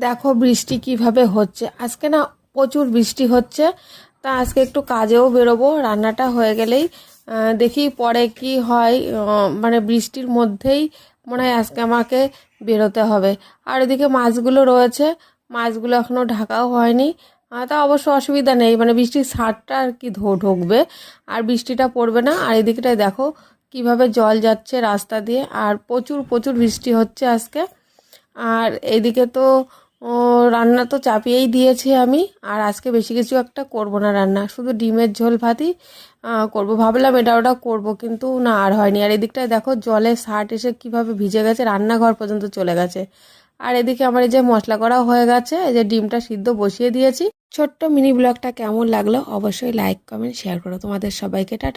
দেখো বৃষ্টি কিভাবে হচ্ছে আজকে না, প্রচুর বৃষ্টি হচ্ছে। তা আজকে একটু কাজেও বেরোবো, রান্নাটা হয়ে গেলেই দেখি পরে কি হয়। মানে বৃষ্টির মধ্যেই মনে হয় আজকে আমাকে বেরোতে হবে। আর এদিকে মাছগুলো রয়েছে, মাছগুলো এখনো ঢাকাও হয়নি। তা অবশ্য অসুবিধা নেই, মানে বৃষ্টির ছাঁটটা আর কি ঢুকবে, আর বৃষ্টিটা পড়বে না। আর এদিকটায় দেখো কিভাবে জল যাচ্ছে রাস্তা দিয়ে, আর প্রচুর প্রচুর বৃষ্টি হচ্ছে আজকে। আর এদিকে তো ও, রান্না তো চাপিয়েই দিয়েছি আমি। আর আজকে বেশি কিছু একটা করব না রান্না, শুধু ডিমের ঝোল ভাতই করব। ভাবলাম এটা ওটা করব, কিন্তু না, আর হয়নি। আর এদিকটায় দেখো জলে শার্ট এসে কিভাবে ভিজে গেছে, রান্নাঘর পর্যন্ত চলে গেছে। আর এদিকে আমার এই যে মশলা করা হয়ে গেছে, এই যে ডিমটা সিদ্ধ বসিয়ে দিয়েছি। ছোট্ট মিনি ব্লগটা কেমন লাগলো অবশ্যই লাইক কমেন্ট শেয়ার করো। তোমাদের সবাইকে টাটা।